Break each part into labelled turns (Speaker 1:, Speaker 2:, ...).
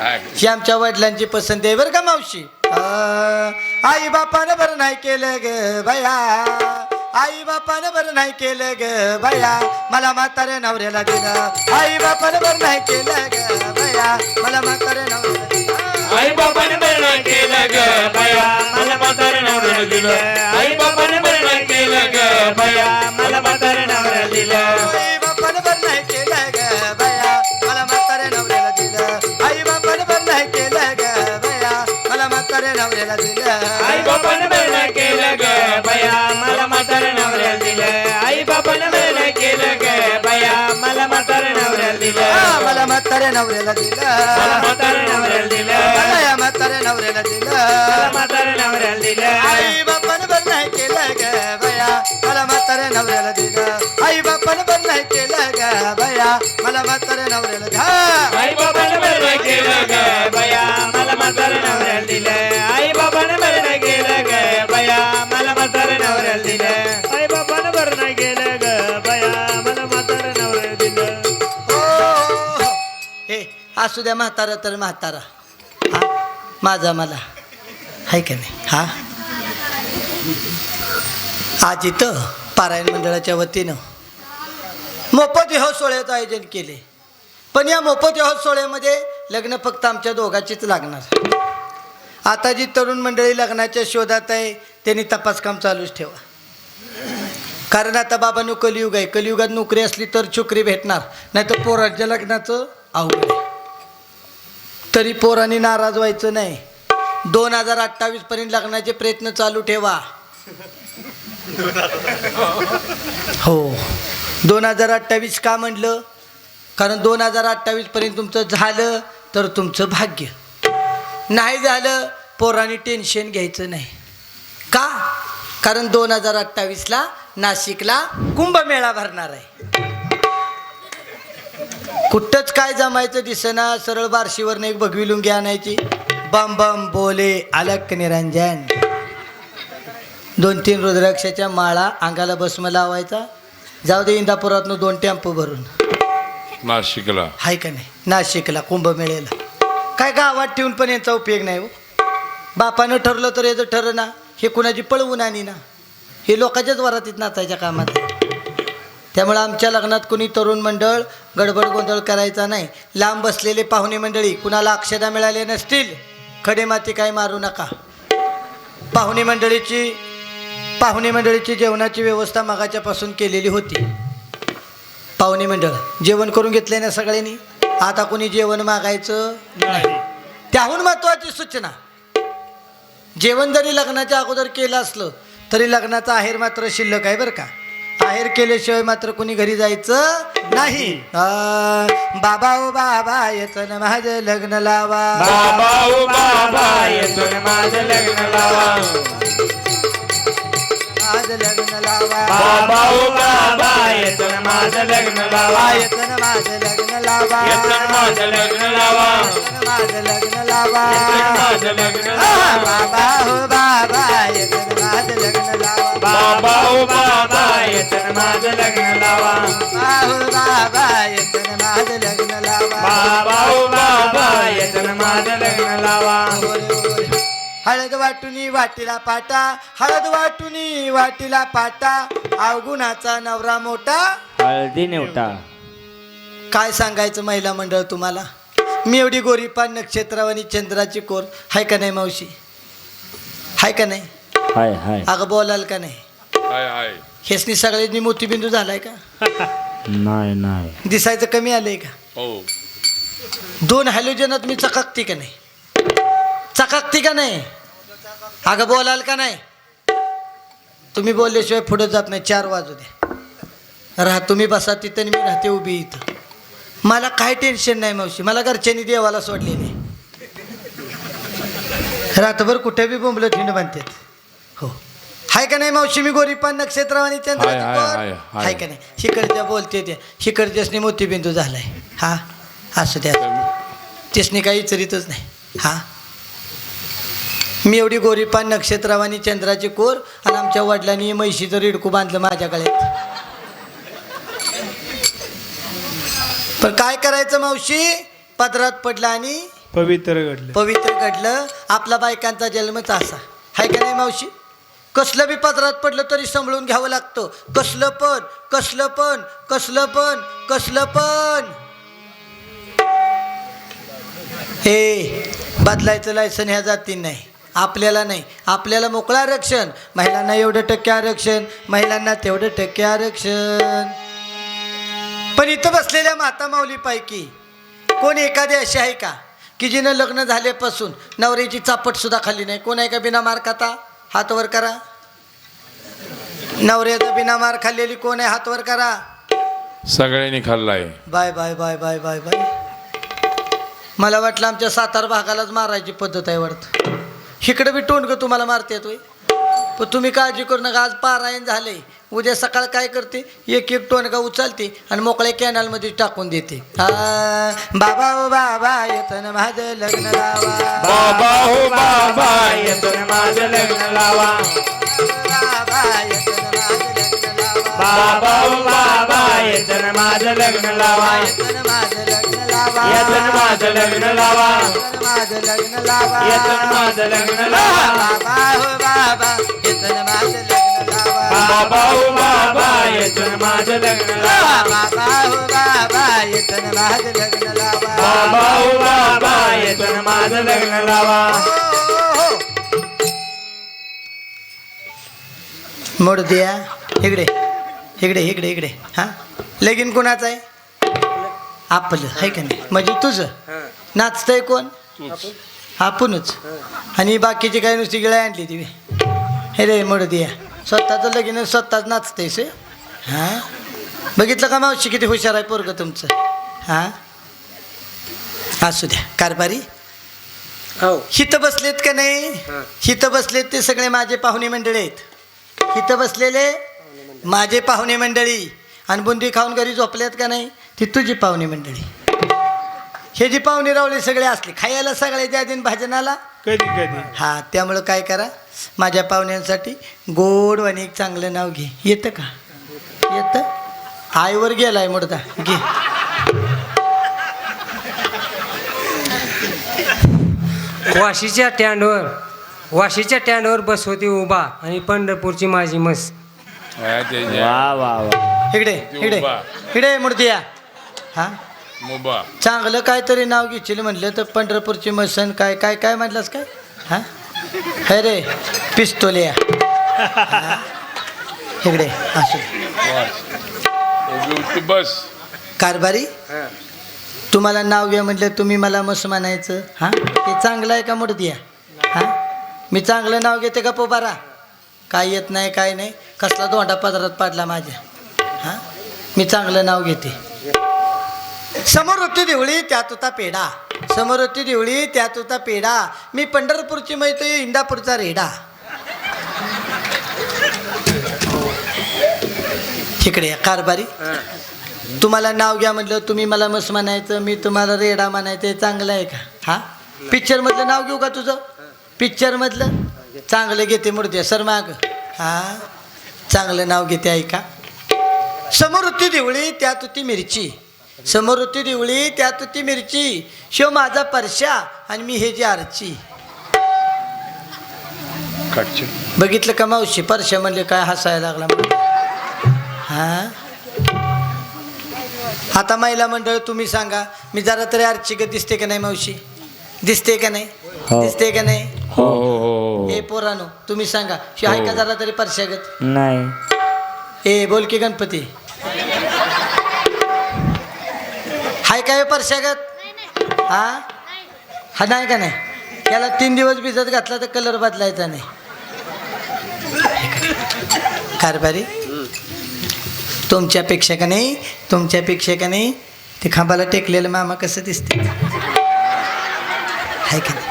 Speaker 1: ही आमच्या वडिलांची पसंत आहे बरं का मावशी. आई बापानं बरं नाही केलं ग बया, आई बापानं बरं नाही केलं ग बया, मला म्हाताऱ्या नवऱ्याला दिलं. आई बापानं बरं नाही केलं ग बया, मला म्हाताऱ्या नवऱ्याला दिलं.
Speaker 2: आई बाबाने बरं नाही केलं ग बया, मला म्हाताऱ्या नवऱ्याला दिलं. आई बाबाने बरं नाही केलं ग बया, मला म्हाताऱ्या नवऱ्याला दिलं.
Speaker 1: आई बापानं बरं नाही केलं ग बया, मला म्हाताऱ्या नवऱ्याला दिलं. आई बापानं बरं नाही केलं ग बया, मला म्हाताऱ्या नवऱ्याला दिलं.
Speaker 3: आई बापाने बरं नाही केलं ग बया, मला म्हाताऱ्या नवऱ्याला दिलं. आई बापाने बरं नाही केलं ग बया, मला म्हाताऱ्या नवऱ्याला दिलं.
Speaker 1: मला म्हाताऱ्या नवऱ्याला दिलं.
Speaker 3: मला म्हाताऱ्या नवऱ्याला दिलं.
Speaker 1: मला या म्हाताऱ्या नवऱ्याला दिलं.
Speaker 3: मला म्हाताऱ्या नवऱ्याला दिलं.
Speaker 1: आई बापानं बरं नाही केलं ग बया, मला म्हाताऱ्या नवऱ्याला दिलं. आई बापानं बरं नाही केलं ग बया, मला म्हाताऱ्या नवऱ्याला दिलं.
Speaker 3: आई बाबाने बरं नाही केलं ग बया, मला म्हाताऱ्या नवऱ्याला दिलं. आई बाबाने बरं नाही केलं ग बया, मला म्हाताऱ्या नवऱ्याला दिलं. आई बाबाने बरं नाही केलं ग बया, मला म्हाताऱ्या नवऱ्याला दिलं.
Speaker 1: हो हे असू द्या म्हातारा तर म्हातारा, हा माझा मला आहे का नाही. हा आज इथं पारायण मंडळाच्या वतीनं मोफत ह्या सोहळ्याचं आयोजन केले. पण या मोफत ह्या सोहळ्यामध्ये लग्न फक्त आमच्या दोघांचीच लागणार. आता जी तरुण मंडळी लग्नाच्या शोधात आहे त्यांनी तपास काम चालूच ठेवा. कारण आता बाबांनो कलियुग आहे. कलियुगात नोकरी असली तर छोकरी भेटणार, नाही तर पोराच्या लग्नाचं अवघड आहे. तरी पोरांनी नाराज व्हायचं नाही. 2028 पर्यंत लग्नाचे प्रयत्न चालू ठेवा. हो 2028 का म्हणलं? कारण 2028 पर्यंत तुमचं झालं तर तुमचं भाग्य, नाही झालं पोरांनी टेन्शन घ्यायचं नाही. का? कारण 2028ला नाशिकला कुंभमेळा भरणार आहे. कुठंच काय जमायचं दिसेना. सरळ बार्शीवरनं एक भगवी लुंगी आणायची, बम बम बोले अलक निरंजन, 2-3 रुद्राक्षाच्या माळा अंगाला भस्म लावायचा. जाऊ दे इंदापुरातनं 2 टेम्पो भरून
Speaker 2: नाशिकला
Speaker 1: हाय का नाही. नाशिकला कुंभमेळ्याला काय गावात ठेवून पण यांचा उपयोग नाही हो. बापानं ठरलं तर याचं ठरलं ना, हे कुणाची पळवून आणि ना, हे लोकांच्याच वरातीत नाचायच्या कामात आहे. त्यामुळे आमच्या लग्नात कुणी तरुण मंडळ गडबड गोंधळ करायचा नाही. लांब बसलेले पाहुणे मंडळी कुणाला अक्षदा मिळाले नसतील, खडे माती काय मारू नका. पाहुणे मंडळीची जेवणाची व्यवस्था मागाच्यापासून केलेली होती. पाहुणे मंडळ जेवण करून घेतले ना सगळ्यांनी. आता कोणी जेवण मागायचं नाही. त्याहून महत्त्वाची सूचना, जेवण जरी लग्नाच्या अगोदर केलं असलं तरी लग्नाचा आहेर मात्र शिल्लक आहे बरं का. आहेर केल्याशिवाय मात्र कोणी घरी जायचं नाही. बाबा ओ बाबा येतं ना माझं लग्न लावा.
Speaker 3: बाबा ओ बाबा येतो माझं लग्न लावा.
Speaker 1: माझं लग्न लावा.
Speaker 3: बाबा ओ बाबा येतो माझं लग्न लावा.
Speaker 1: येतं ना माझं लग्न लावा.
Speaker 3: येतो माझं लग्न लावा.
Speaker 1: माझं लग्न लावा.
Speaker 3: माझं लग्न लावा.
Speaker 1: बाबा हो बाबा येतं ना माझं लग्न लावा.
Speaker 3: बाबा ओ बाबा येतो माझं लग्न लावा.
Speaker 1: हो बाबा येतं ना माझं लग्न लावा.
Speaker 3: बाबा ओ बाबा येतो माझं लग्न लावा.
Speaker 1: हळद वाटुनी वाटीला पाटा, हळद वाटुनी वाटीला पाटा, अवगुणाचा नवरा मोठा.
Speaker 3: हळदी नेवटा.
Speaker 1: काय सांगायचं महिला मंडळ तुम्हाला. मी एवढी गोरीपान नक्षत्रावानी चंद्राची कोर हाय का नाही मावशी, हाय का नाही.
Speaker 3: हाय हाय.
Speaker 1: अगं बोलाल का नाही.
Speaker 2: हाय हाय.
Speaker 1: हेसनी सगळ्यांनी मोतीबिंदू झालाय का.
Speaker 3: नाही नाही.
Speaker 1: दिसायचं कमी आलंय का.
Speaker 2: हो
Speaker 1: 2 हॅलोजनात मी चकाकते का नाही, चकाकते का नाही. अगं बोलाल का नाही. तुम्ही बोलल्याशिवाय पुढे जात नाही. 4 वाजू द्या. राहा तुम्ही बसा तिथं आणि मी राहते उभी इथं. मला काय टेन्शन नाही मावशी. मला घरच्यांनी देवाला सोडले नाही. रात्रभर कुठे बी बोंबलं ठिण बांधतात. हो हाय का नाही मावशी. मी गोरीपान नक्षत्रावानी चंद्राची कोर हाय का नाही. शिकडच्या बोलते त्या शिकडच्यासनी मोतीबिंदू झालाय. हा असू द्या, त्यासनी काही विचारितच नाही. हा मी एवढी गोरीपान नक्षत्रावानी चंद्राची कोर आणि आमच्या वडिलांनी म्हैशीचं रिडकू बांधलं माझ्या गळ्यात. पण काय करायचं मावशी, पदरात पडला आणि
Speaker 3: पवित्र घडलं.
Speaker 1: पवित्र घडलं. आपला बायकांचा जन्मच असा हाय का नाही मावशी? कसलं बी पदरात पडलं तरी सांभाळून घ्यावं लागतं. कसलं पण कसलं पण कसलं पण कसलं पण हे बदलायचं लायसन ह्या जातीन नाही, आपल्याला नाही. आपल्याला मोकळं आरक्षण, महिलांना एवढं टक्के आरक्षण, महिलांना तेवढं टक्के आरक्षण. पण इथं बसलेल्या माता माऊलीपैकी कोण एखादी अशी आहे का की जिनं लग्न झाल्यापासून नवऱ्याची चापट सुद्धा खाल्ली नाही? कोण आहे का बिना मार खाता? हात वर करा. नवऱ्याचं बिना मार खाल्लेली कोण आहे? हात वर करा.
Speaker 2: सगळ्यांनी खाल्लाय.
Speaker 1: Bye bye bye bye bye bye. मला वाटलं आमच्या सातारा भागालाच मारायची पद्धत आहे वाटतं. इकडे बी टोंडगं तुम्हाला मारते होय. पण तुम्ही काळजी करू नका. आज पारायण झाले, उद्या सकाळ काय करते, एक एक टोनगा उचलते आणि मोकळ्या कॅनलमध्ये टाकून देते. बाबा ओ बाबा येतं माझं लग्न लावा.
Speaker 3: बाबा हो बाबा येतं माझं लग्न लावा.
Speaker 1: बाबा येतं माझं लग्न लावा.
Speaker 3: बाबा हो बाबा येतं माझं लग्न लावा.
Speaker 1: येतं माझं लग्न लावा.
Speaker 3: येतं माझं लग्न लावा.
Speaker 1: येतं माझं लग्न लावा.
Speaker 3: येतं माझं लग्न लावा.
Speaker 1: बाबा हो बाबा येतं माझं लग्न लावा.
Speaker 3: बाबा हो बाबा येतं माझं लग्न लावा.
Speaker 1: बाबा हो बाबा येतं माझं लग्न लावा.
Speaker 3: बाबा हो बाबा येतं माझं लग्न लावा.
Speaker 1: मोड द्या. इकडे इकडे इकडे इकडे. हा लगीन कोणाचं आहे? आपलं आहे का नाही? म्हणजे तुझं. नाचतंय कोण? आपणच. आणि बाकीची काही नुसती गिळा आणली ती. हे रे मोड द्या. स्वतःचं लगीन स्वतःच नाचतंयस. हां बघितलं का मावशी किती हुशार आहे पोरगं तुमचं. हां असू द्या. कारभारी हिथं बसलेत का नाही? हिथं बसलेत ते सगळे माझे पाहुणे मंडळी आहेत. हिथं बसलेले माझे पाहुणे मंडळी. आणि बुंदी खाऊन घरी झोपल्यात का नाही? ती तुझी पाहुणे मंडळी. हे जी पाहुणे रावळे सगळे असले खायला सगळ्याच्या आधी भाजनाला
Speaker 3: कधी कधी.
Speaker 1: हा त्यामुळं काय करा, माझ्या पाहुण्यांसाठी गोड आणि एक चांगलं नाव घे. येतं का? येतं? आईवर गेलाय मुडदा. घे.
Speaker 4: वाशीच्या टँडवर बस होती उभा आणि पंढरपूरची माझी मस.
Speaker 3: वा वा वा.
Speaker 1: इकडे इकडे इकडे मुडदिया. हा
Speaker 2: मुबा
Speaker 1: चांगलं काहीतरी नाव घेशील म्हटलं तर पंढरपूरची मसन काय काय काय म्हटलंस काय? हां हे रे पिस्तोलिया. इकडे असू.
Speaker 2: बस
Speaker 1: कारभारी तुम्हाला नाव घ्या म्हटलं तुम्ही मला मस म्हणायचं. हां ते चांगलं आहे का मुडदिया? हां मी चांगलं नाव घेते का पोबारा? काय येत नाही काय नाही. कसला दोंडा पदरात पाडला माझ्या. हां मी चांगलं नाव घेते. समोर होती देवळी त्यात होता पेढा. समोर होती देवळी त्यात होता पेढा. मी पंढरपूरची मैतो इंदापूरचा रेडा. तिकडे कारभारी तुम्हाला नाव घ्या म्हटलं तुम्ही मला मस म्हणायचं, मी तुम्हाला रेडा म्हणायचं. चांगलं आहे का? हां पिक्चरमधलं नाव घेऊ का तुझं? पिक्चरमधलं चांगलं घेते मुडते सर माग. हां चांगलं नाव घेते ऐका. समोर होती देवळी त्यात होती मिरची. समोर होती देवळी त्यात होती मिरची. शिव माझा परशा आणि मी हे जी आरची. बघितलं का मावशी? परशा म्हणले काय हसायला लागला. हां आता महिला मंडळ तुम्ही सांगा, मी जरा तरी आरचीगत दिसते का नाही मावशी? दिसते का नाही? दिसते का नाही?
Speaker 2: हो हो
Speaker 1: ए पोरानो तुम्ही सांगा, आहे का जरा तरी परशागत?
Speaker 3: नाही.
Speaker 1: ए बोल की गणपती, हाय काय परशागत? हा हा नाही का नाही? याला 3 दिवस भिजत घातला तर कलर बदलायचा नाही. कारभारी तुमच्यापेक्षा का नाही, तुमच्यापेक्षा का नाही ते खांबाला टेकलेलं मामा कसं दिसते हाय का नाही?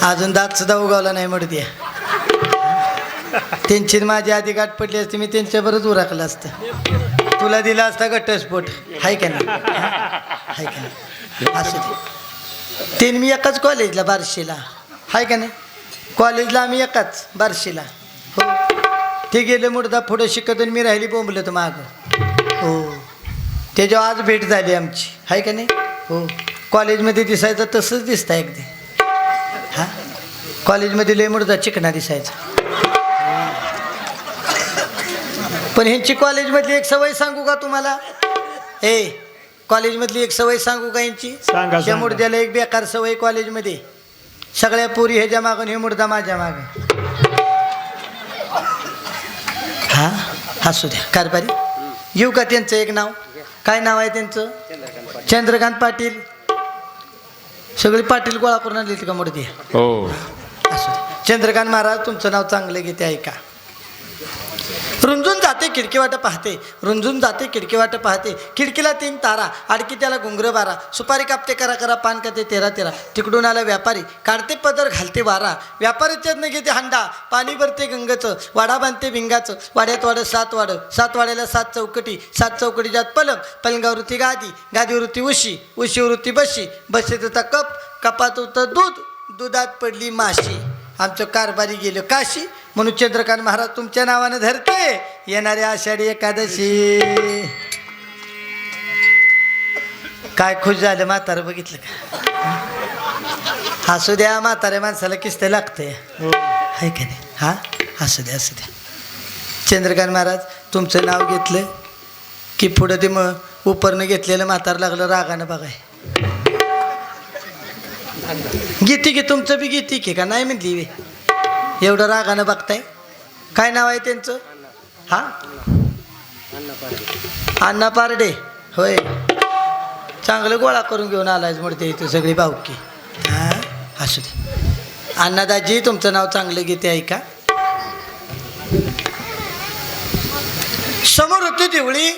Speaker 1: अजून दात सुद्धा उगवला नाही म्हणते. त्यांची माझी आधी गाठ पडली असती, मी त्यांच्याबरोबर उराकलं असतं. तुला दिला असता घटस्फोट. हाय का नाही? हाय का नाही? असू दे. ते मी एकाच कॉलेजला बार्शीला. हाय का नाही? कॉलेजला आम्ही एकाच बार्शीला. हो ते गेले मुडदा पुढं शिकत आणि मी राहिली बोंबलं तर मागं. हो त्याच्यावर आज भेट झाली आमची. हाय का नाही? हो कॉलेजमध्ये दिसायचं तसंच दिसतं अगदी. हा कॉलेजमध्ये लय मुर्दा चिकना दिसायचा. पण ह्यांची कॉलेजमधली एक सवय सांगू का तुम्हाला? कॉलेजमधली एक सवय सांगू का यांची?
Speaker 3: सांगा,
Speaker 1: या
Speaker 3: सांगा.
Speaker 1: मुर्द्याला एक बेकार सवय कॉलेजमध्ये. सगळ्या पोरी ह्याच्या मागून हे मुर्दा माझ्या माग. हा असू द्या कारभारी. येऊ का त्यांचं एक नाव? काय नाव आहे त्यांचं? चंद्रकांत पाटील. सगळे पाटील गोळा करून आणले का मुर्दी?
Speaker 2: हो.
Speaker 1: असू द्या. चंद्रकांत महाराज तुमचं नाव चांगलं घेते ऐका. रुंजून जाते खिडकी वाट पाहते, रुंजून जाते खिडकी वाट पाहते, खिडकीला 3 तारा, आडकी त्याला घुंगर 12, सुपारी कापते करा करा, पान करते 13 तिकडून आला व्यापारी, काढते पदर घालते वारा, व्यापारीच्याच न घेते हांडा, पाणी भरते गंगाचं, वाडा बांधते भिंगाचं, वाड्यात वाडं 7 वाडं, 7 वाड्याला 7 चौकटी, 7 चौकटीच्यात पलंग, पलंगावरती गादी, गादीवरती उशी, उशीवरती बशी, बशीत होता कप, कपात होतं दूध, दुधात पडली माशी. आमचं कारभारी गेलं काशी, म्हणून चंद्रकांत महाराज तुमच्या नावानं धरते येणाऱ्या आषाढी एकादशी. काय खुश झालं म्हातारं, बघितलं का? असू द्या, म्हाताऱ्या माणसाला किस्त लागतंय आहे का नाही? हा असू द्या असू द्या. चंद्रकांत महाराज तुमचं नाव घेतलं की पुढं ते मग उपरनं घेतलेलं म्हातार लागलं रागानं बघाय. गीती की तुमचं बी गीती की का नाही म्हणली वे? एवढं रागानं बघताय. काय नाव आहे त्यांचं? हा अण्णा पारडे. होय, चांगलं गोळा करून घेऊन आलायच मोडते इथं सगळी भावकी. हा असू दे. अण्णादाजी तुमचं नाव चांगलं घेते ऐका. समोर होती दिवळी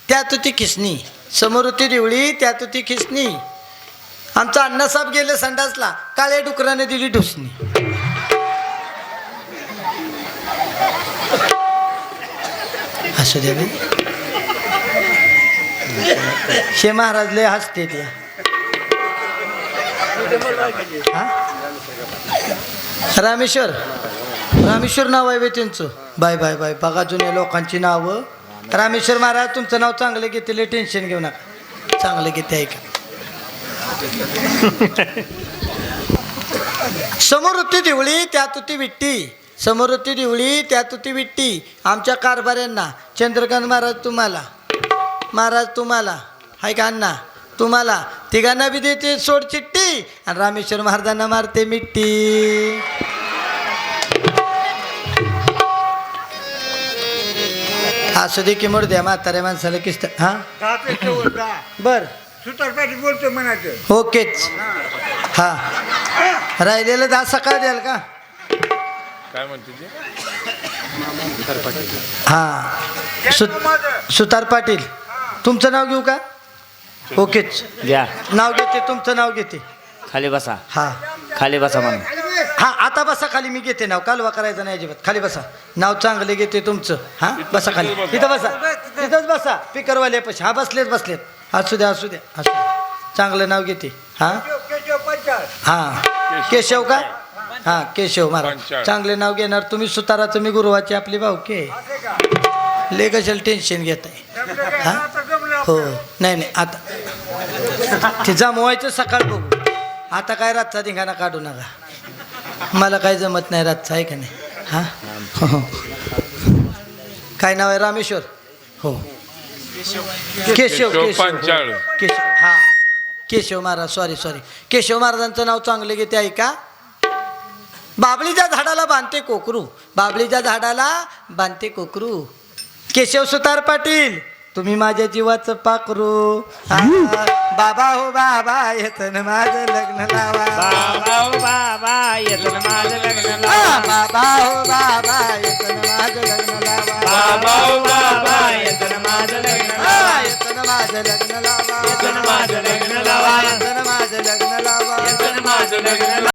Speaker 1: त्यात होती खिसणी, समोर होती दिवळी त्यात होती खिसणी. आमचा अण्णासाहेब गेले संडासला, काळ्या डुकराने दिली ढुसणी. असू दे. शे महाराज लय हसते त्या. रामेश्वर, रामेश्वर नाव आहे त्यांचं. बाय बाय बाय, बघा जुन्या लोकांची नावं. रामेश्वर महाराज तुमचं नाव चांगलं घेते, लय टेन्शन घेऊ नका, चांगलं घेते ऐका. समोर होती दिवळी त्यात होती विट्टी, समोर होती दिवळी त्यात होती विट्टी. आमच्या कारभाऱ्यांना चंद्रकांत महाराज तुम्हाला, महाराज तुम्हाला हाय का अण्णा तुम्हाला तिघांना बी देते सोड चिट्टी, आणि रामेश्वर महाराजांना मारते मिट्टी. असू दे की मोड द्या म्हाताऱ्या माणसाला किस्त. हा बर
Speaker 5: सुतारपाटी बोलतो म्हणायचं.
Speaker 1: ओकेच. हा राहिलेलं 10 सकाळ द्याल का?
Speaker 2: काय म्हणते ते?
Speaker 1: हा सुतार पाटील तुमचं नाव घेऊ का? ओकेच
Speaker 3: द्या.
Speaker 1: नाव घेते, तुमचं नाव घेते.
Speaker 3: खाली बसा,
Speaker 1: हा
Speaker 3: खाली बसा म्हणून.
Speaker 1: हा आता बसा खाली, मी घेते नाव, कालवा करायचं नाही अजिबात. खाली बसा, नाव चांगले घेते तुमचं. हा बसा खाली, इथं बसा, तिथंच बसा स्पीकरवाले पशी. हा बसलेत बसलेत. असू द्या असू द्या असू द्या, चांगलं नाव घेते. हा हा केशव का? हा केशव महाराज चांगले नाव घेणार तुम्ही. सुताराचं मी गुरुवाची आपली भावके. ले कशाला टेन्शन घेत आहे? हा हो नाही नाही, आता ते जमवायचं सकाळ बघू. आता काय रातचा धिंगाणा काढू नका, मला काय जमत नाही रातचा आहे का नाही? हा हो. काय नाव आहे? रामेश्वर. हो केशव
Speaker 2: पंचाळ.
Speaker 1: केशव हा केशव महाराज. सॉरी सॉरी, केशव महाराजांचं नाव चांगलं घेते ऐका. बाबळीच्या झाडाला बांधते कोकरू, बाबळीच्या झाडाला बांधते कोकरू. केशव सुतार पाटील तुम्ही माझ्या जीवाचं पाकरू. बाबा हो बाबा येतन माझं लग्न लावा.
Speaker 3: बाबा हो बाबा येतन माझं लग्न लावा.
Speaker 1: बाबा हो बाबा येतन माझं लग्न लावा.
Speaker 3: बाबा हो बाबा येतन माझं लग्न लावा.
Speaker 1: येतन माझं लग्न लावा.
Speaker 3: येतन माझं लग्न लावा.
Speaker 1: येतन माझं लग्न लावा.
Speaker 3: येतन माझं लग्न